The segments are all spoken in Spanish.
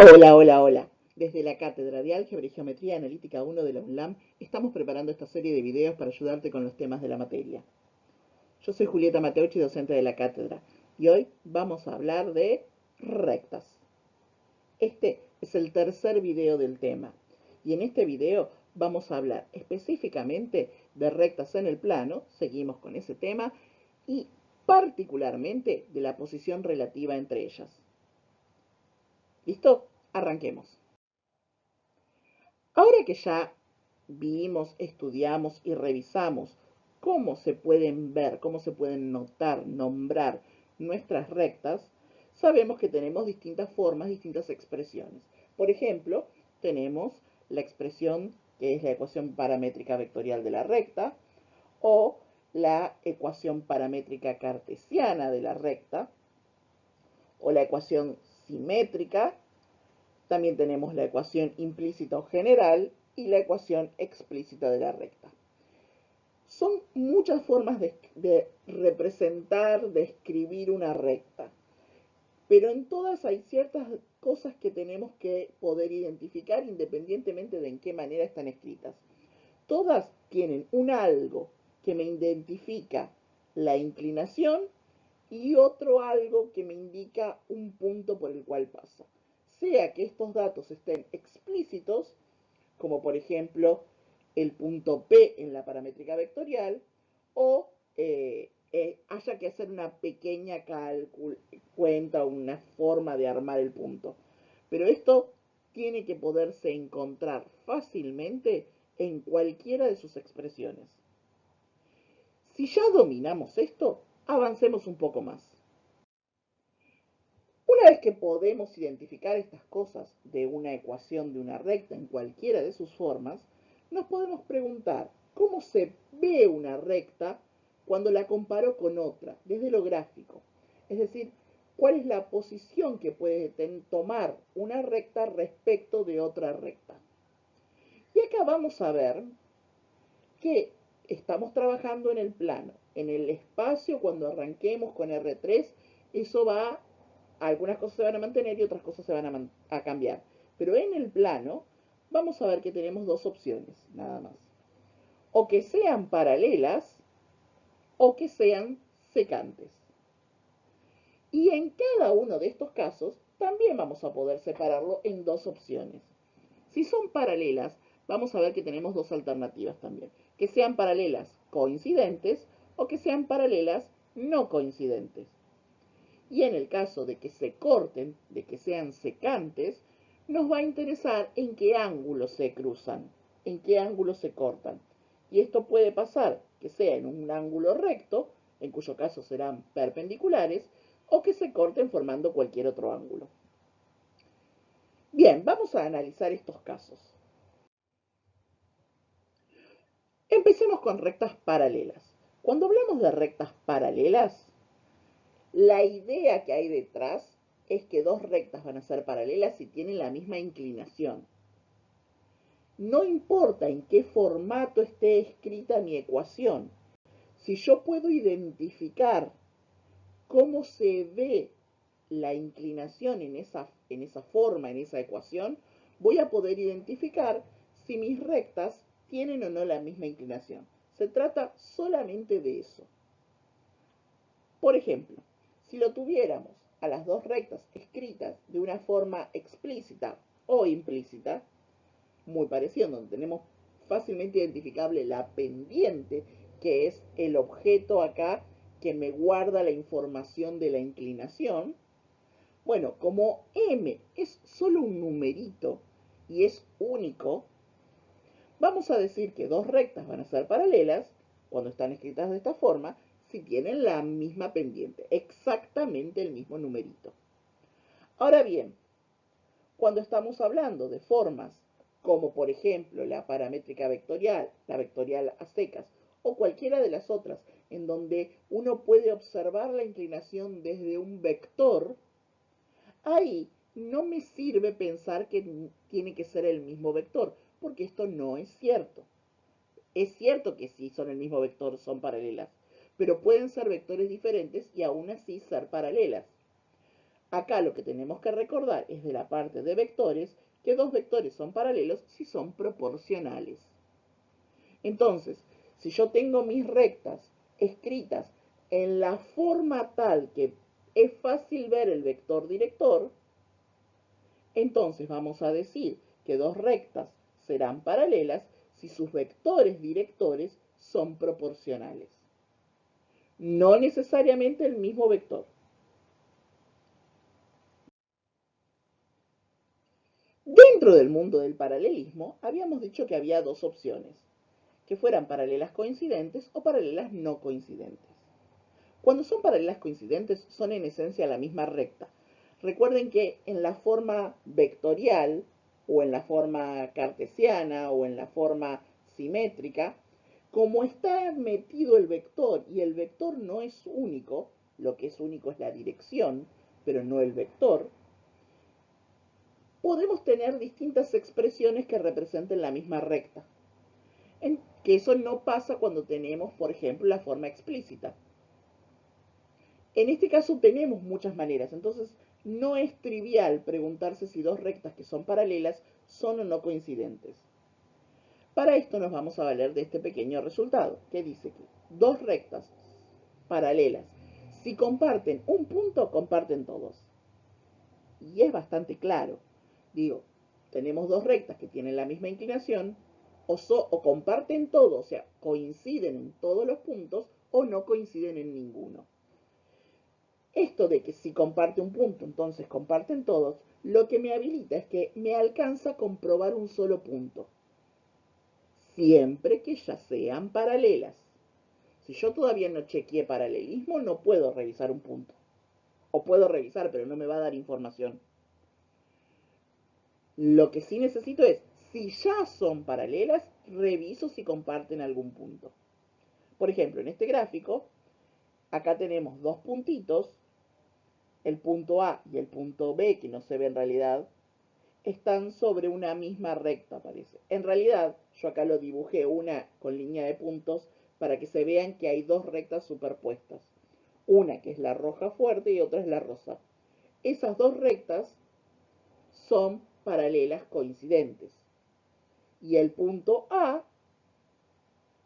Hola, hola, hola. Desde la Cátedra de Álgebra y Geometría Analítica 1 de la UNLAM estamos preparando esta serie de videos para ayudarte con los temas de la materia. Yo soy Julieta Mateucci, docente de la cátedra, y hoy vamos a hablar de rectas. Este es el tercer video del tema, y en este video vamos a hablar específicamente de rectas en el plano, seguimos con ese tema, y particularmente de la posición relativa entre ellas. ¿Listo? Arranquemos. Ahora que ya vimos, estudiamos y revisamos cómo se pueden ver, cómo se pueden notar, nombrar nuestras rectas, sabemos que tenemos distintas formas, distintas expresiones. Por ejemplo, tenemos la expresión que es la ecuación paramétrica vectorial de la recta o la ecuación paramétrica cartesiana de la recta o la ecuación simétrica. También tenemos la ecuación implícita o general y la ecuación explícita de la recta. Son muchas formas de representar, de escribir una recta, pero en todas hay ciertas cosas que tenemos que poder identificar independientemente de en qué manera están escritas. Todas tienen un algo que me identifica la inclinación y otro algo que me indica un punto por el cual pasa. Sea que estos datos estén explícitos, como por ejemplo el punto P en la paramétrica vectorial, o haya que hacer una pequeña cuenta o una forma de armar el punto. Pero esto tiene que poderse encontrar fácilmente en cualquiera de sus expresiones. Si ya dominamos esto, avancemos un poco más. Una vez que podemos identificar estas cosas de una ecuación de una recta en cualquiera de sus formas, nos podemos preguntar cómo se ve una recta cuando la comparo con otra, desde lo gráfico. Es decir, cuál es la posición que puede tomar una recta respecto de otra recta. Y acá vamos a ver que estamos trabajando en el plano. En el espacio, cuando arranquemos con R3, eso va, algunas cosas se van a mantener y otras cosas se van a cambiar. Pero en el plano, vamos a ver que tenemos dos opciones, nada más. O que sean paralelas o que sean secantes. Y en cada uno de estos casos, también vamos a poder separarlo en dos opciones. Si son paralelas, vamos a ver que tenemos dos alternativas también. Que sean paralelas coincidentes o que sean paralelas no coincidentes. Y en el caso de que se corten, de que sean secantes, nos va a interesar en qué ángulos se cruzan, en qué ángulos se cortan. Y esto puede pasar que sea en un ángulo recto, en cuyo caso serán perpendiculares, o que se corten formando cualquier otro ángulo. Bien, vamos a analizar estos casos. Empecemos con rectas paralelas. Cuando hablamos de rectas paralelas, la idea que hay detrás es que dos rectas van a ser paralelas si tienen la misma inclinación. No importa en qué formato esté escrita mi ecuación, si yo puedo identificar cómo se ve la inclinación en esa forma, en esa ecuación, voy a poder identificar si mis rectas tienen o no la misma inclinación. Se trata solamente de eso. Por ejemplo, si lo tuviéramos a las dos rectas escritas de una forma explícita o implícita, muy parecido, donde tenemos fácilmente identificable la pendiente, que es el objeto acá que me guarda la información de la inclinación. Bueno, como m es solo un numerito y es único, vamos a decir que dos rectas van a ser paralelas cuando están escritas de esta forma si tienen la misma pendiente, exactamente el mismo numerito. Ahora bien, cuando estamos hablando de formas como por ejemplo la paramétrica vectorial, la vectorial a secas o cualquiera de las otras en donde uno puede observar la inclinación desde un vector, ahí no me sirve pensar que tiene que ser el mismo vector, porque esto no es cierto. Es cierto que si son el mismo vector son paralelas, pero pueden ser vectores diferentes y aún así ser paralelas. Acá lo que tenemos que recordar es de la parte de vectores, que dos vectores son paralelos si son proporcionales. Entonces, si yo tengo mis rectas escritas en la forma tal que es fácil ver el vector director, entonces vamos a decir que dos rectas serán paralelas si sus vectores directores son proporcionales. No necesariamente el mismo vector. Dentro del mundo del paralelismo, habíamos dicho que había dos opciones, que fueran paralelas coincidentes o paralelas no coincidentes. Cuando son paralelas coincidentes, son en esencia la misma recta. Recuerden que en la forma vectorial, o en la forma cartesiana, o en la forma simétrica, como está metido el vector y el vector no es único, lo que es único es la dirección, pero no el vector, podemos tener distintas expresiones que representen la misma recta. Que eso no pasa cuando tenemos, por ejemplo, la forma explícita. En este caso tenemos muchas maneras, entonces no es trivial preguntarse si dos rectas que son paralelas son o no coincidentes. Para esto nos vamos a valer de este pequeño resultado, que dice que dos rectas paralelas, si comparten un punto, comparten todos. Y es bastante claro. Digo, tenemos dos rectas que tienen la misma inclinación, o comparten todo, o sea, coinciden en todos los puntos, o no coinciden en ninguno. Esto de que si comparte un punto, entonces comparten todos, lo que me habilita es que me alcanza a comprobar un solo punto, siempre que ya sean paralelas. Si yo todavía no chequeé paralelismo, no puedo revisar un punto. O puedo revisar, pero no me va a dar información. Lo que sí necesito es, si ya son paralelas, reviso si comparten algún punto. Por ejemplo, en este gráfico, acá tenemos dos puntitos, el punto A y el punto B, que no se ve en realidad, están sobre una misma recta, parece. En realidad, yo acá lo dibujé una con línea de puntos para que se vean que hay dos rectas superpuestas. Una que es la roja fuerte y otra es la rosa. Esas dos rectas son paralelas coincidentes. Y el punto A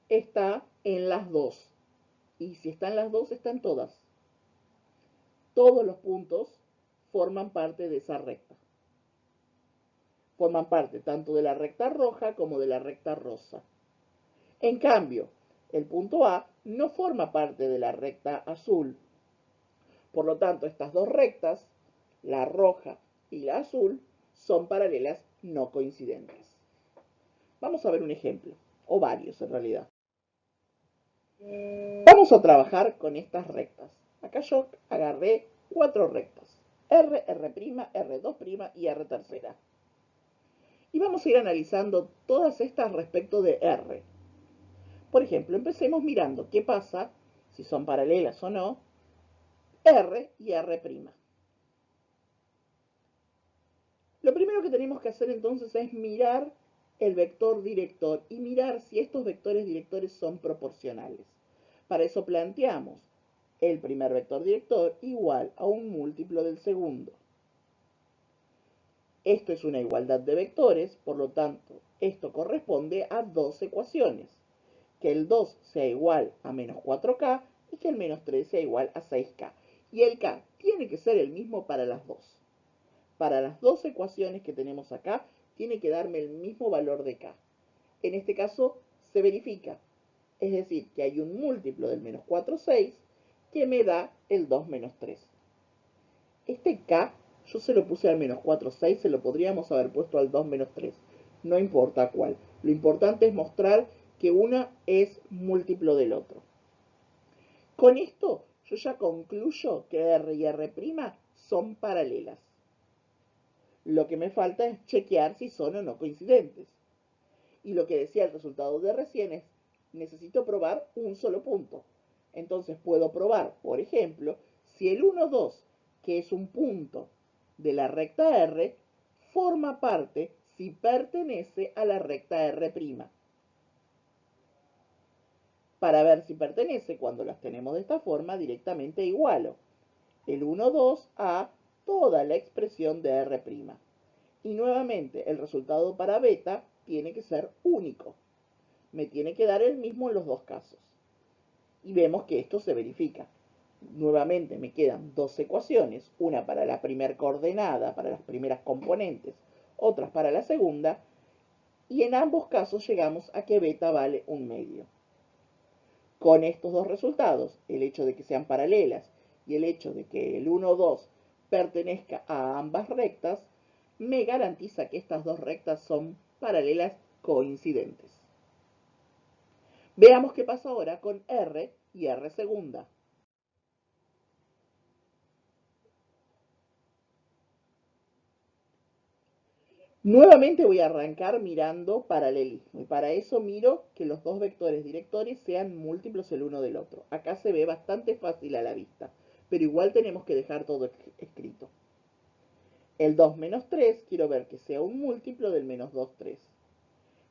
está en las dos. Y si están las dos, están todas. Todos los puntos forman parte de esa recta. Forman parte tanto de la recta roja como de la recta rosa. En cambio, el punto A no forma parte de la recta azul. Por lo tanto, estas dos rectas, la roja y la azul, son paralelas no coincidentes. Vamos a ver un ejemplo, o varios en realidad. Vamos a trabajar con estas rectas. Acá yo agarré 4 rectas. R, R', R2' y R tercera. Y vamos a ir analizando todas estas respecto de R. Por ejemplo, empecemos mirando qué pasa, si son paralelas o no, R y R'. Lo primero que tenemos que hacer entonces es mirar el vector director y mirar si estos vectores directores son proporcionales. Para eso planteamos el primer vector director igual a un múltiplo del segundo. Esto es una igualdad de vectores, por lo tanto, esto corresponde a dos ecuaciones. Que el 2 sea igual a menos 4k y que el menos 3 sea igual a 6k. Y el k tiene que ser el mismo para las dos. Para las dos ecuaciones que tenemos acá, tiene que darme el mismo valor de k. En este caso, se verifica. Es decir, que hay un múltiplo del menos 4, 6, que me da el 2 menos 3. Este k, yo se lo puse al menos 4, 6, se lo podríamos haber puesto al 2 menos 3. No importa cuál. Lo importante es mostrar que una es múltiplo del otro. Con esto, yo ya concluyo que R y R' son paralelas. Lo que me falta es chequear si son o no coincidentes. Y lo que decía el resultado de recién es, necesito probar un solo punto. Entonces puedo probar, por ejemplo, si el 1, 2, que es un punto de la recta R, forma parte si pertenece a la recta R'. Para ver si pertenece, cuando las tenemos de esta forma, directamente igualo el 1, 2 a toda la expresión de R'. Y nuevamente, el resultado para beta tiene que ser único. Me tiene que dar el mismo en los dos casos. Y vemos que esto se verifica. Nuevamente me quedan dos ecuaciones, una para la primera coordenada, para las primeras componentes, otras para la segunda, y en ambos casos llegamos a que beta vale 1/2. Con estos dos resultados, el hecho de que sean paralelas y el hecho de que el 1, 2 pertenezca a ambas rectas, me garantiza que estas dos rectas son paralelas coincidentes. Veamos qué pasa ahora con R y R segunda. Nuevamente voy a arrancar mirando paralelismo y para eso miro que los dos vectores directores sean múltiplos el uno del otro. Acá se ve bastante fácil a la vista, pero igual tenemos que dejar todo escrito. El 2 menos 3 quiero ver que sea un múltiplo del menos 2, 3.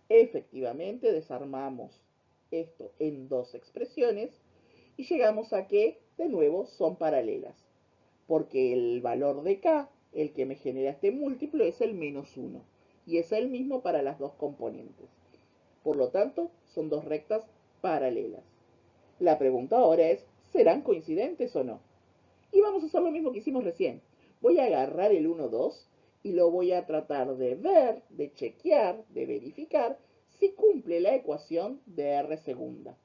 Efectivamente desarmamos esto en dos expresiones y llegamos a que de nuevo son paralelas, porque el valor de k, el que me genera este múltiplo, es el menos 1 y es el mismo para las dos componentes. Por lo tanto, son dos rectas paralelas. La pregunta ahora es, ¿serán coincidentes o no? Y vamos a hacer lo mismo que hicimos recién. Voy a agarrar el 1, 2 y lo voy a tratar de ver, de chequear, de verificar si cumple la ecuación de R segunda.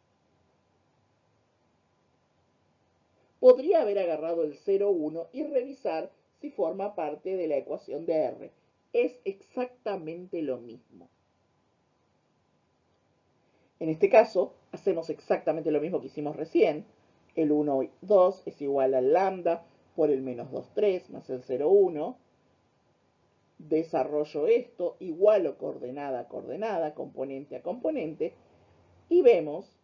Podría haber agarrado el 0, 1 y revisar si forma parte de la ecuación de R. Es exactamente lo mismo. En este caso, hacemos exactamente lo mismo que hicimos recién. El 1, 2 es igual al lambda por el menos 2, 3 más el 0, 1. Desarrollo esto, igualo coordenada a coordenada, componente a componente, y vemos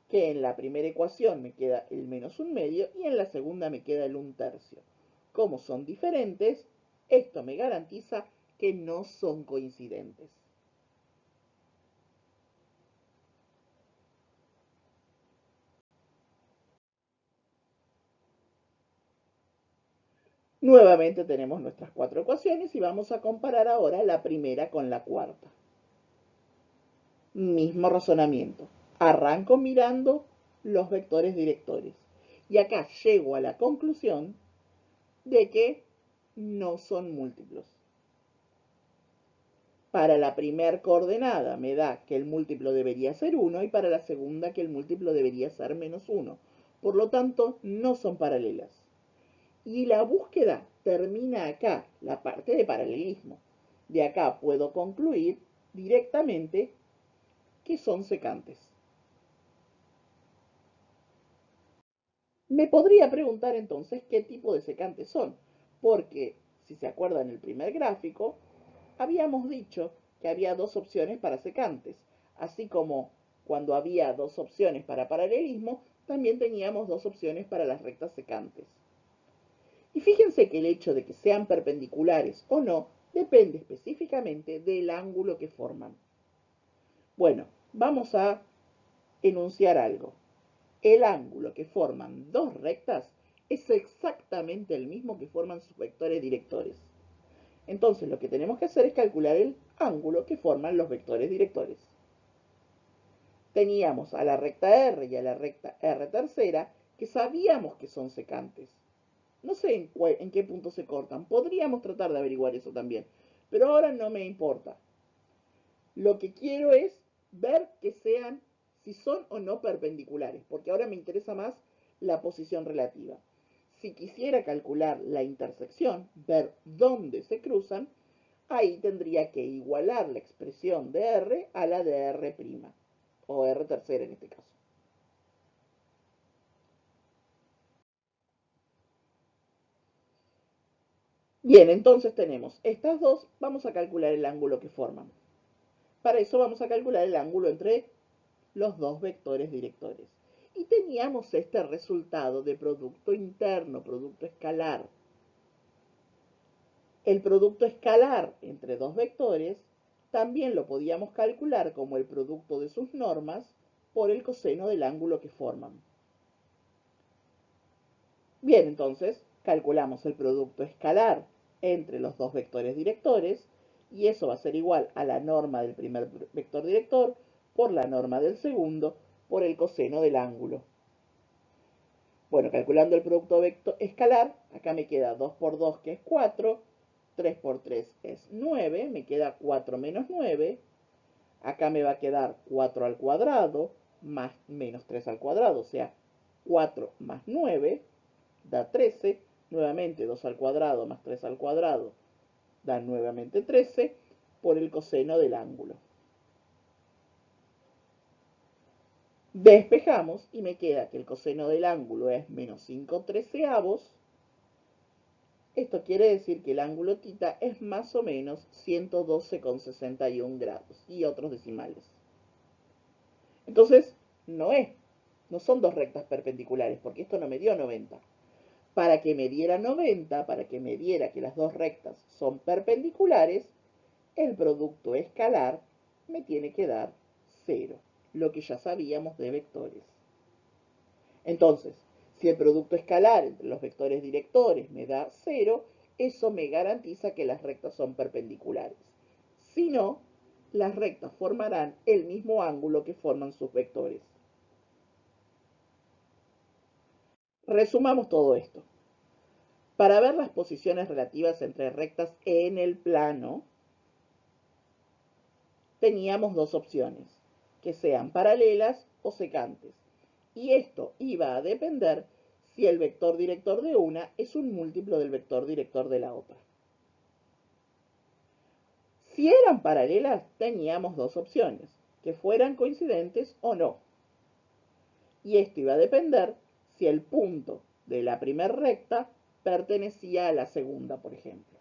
que en la primera ecuación me queda el menos 1/2 y en la segunda me queda el 1/3. Como son diferentes, esto me garantiza que no son coincidentes. Nuevamente tenemos nuestras cuatro ecuaciones y vamos a comparar ahora la primera con la cuarta. Mismo razonamiento. Arranco mirando los vectores directores. Y acá llego a la conclusión de que no son múltiplos. Para la primera coordenada me da que el múltiplo debería ser 1 y para la segunda que el múltiplo debería ser menos 1. Por lo tanto, no son paralelas. Y la búsqueda termina acá, la parte de paralelismo. De acá puedo concluir directamente que son secantes. Me podría preguntar entonces qué tipo de secantes son, porque si se acuerdan el primer gráfico, habíamos dicho que había dos opciones para secantes, así como cuando había dos opciones para paralelismo, también teníamos dos opciones para las rectas secantes. Y fíjense que el hecho de que sean perpendiculares o no depende específicamente del ángulo que forman. Bueno, vamos a enunciar algo. El ángulo que forman dos rectas es exactamente el mismo que forman sus vectores directores. Entonces lo que tenemos que hacer es calcular el ángulo que forman los vectores directores. Teníamos a la recta R y a la recta R tercera que sabíamos que son secantes. No sé en qué punto se cortan. Podríamos tratar de averiguar eso también. Pero ahora no me importa. Lo que quiero es ver que sean, si son o no perpendiculares. Porque ahora me interesa más la posición relativa. Si quisiera calcular la intersección, ver dónde se cruzan, ahí tendría que igualar la expresión de R a la de R', o R tercera en este caso. Bien, entonces tenemos estas dos, vamos a calcular el ángulo que forman. Para eso vamos a calcular el ángulo entre los dos vectores directores. Y teníamos este resultado de producto interno, producto escalar. El producto escalar entre dos vectores también lo podíamos calcular como el producto de sus normas por el coseno del ángulo que forman. Bien, entonces calculamos el producto escalar entre los dos vectores directores y eso va a ser igual a la norma del primer vector director por la norma del segundo por el coseno del ángulo. Bueno, calculando el producto vector escalar, acá me queda 2 por 2 que es 4, 3 por 3 es 9, me queda 4 menos 9, acá me va a quedar 4 al cuadrado más menos 3 al cuadrado, o sea, 4 más 9 da 13, nuevamente 2 al cuadrado más 3 al cuadrado da nuevamente 13 por el coseno del ángulo. Despejamos y me queda que el coseno del ángulo es menos 5/13. Esto quiere decir que el ángulo θ es más o menos 112,61 grados y otros decimales. Entonces, no son dos rectas perpendiculares, porque esto no me dio 90. Para que me diera 90, para que me diera que las dos rectas son perpendiculares, el producto escalar me tiene que dar 0, lo que ya sabíamos de vectores. Entonces, si el producto escalar entre los vectores directores me da 0, eso me garantiza que las rectas son perpendiculares. Si no, las rectas formarán el mismo ángulo que forman sus vectores. Resumamos todo esto. Para ver las posiciones relativas entre rectas en el plano, teníamos dos opciones, que sean paralelas o secantes. Y esto iba a depender si el vector director de una es un múltiplo del vector director de la otra. Si eran paralelas, teníamos dos opciones, que fueran coincidentes o no. Y esto iba a depender si el punto de la primera recta pertenecía a la segunda, por ejemplo.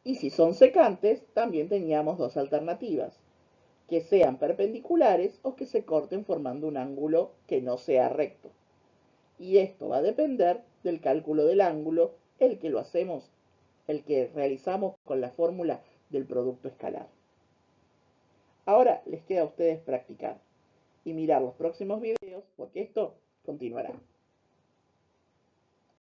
Y si son secantes, también teníamos dos alternativas, que sean perpendiculares o que se corten formando un ángulo que no sea recto. Y esto va a depender del cálculo del ángulo, el que realizamos con la fórmula del producto escalar. Ahora les queda a ustedes practicar y mirar los próximos videos porque esto continuará.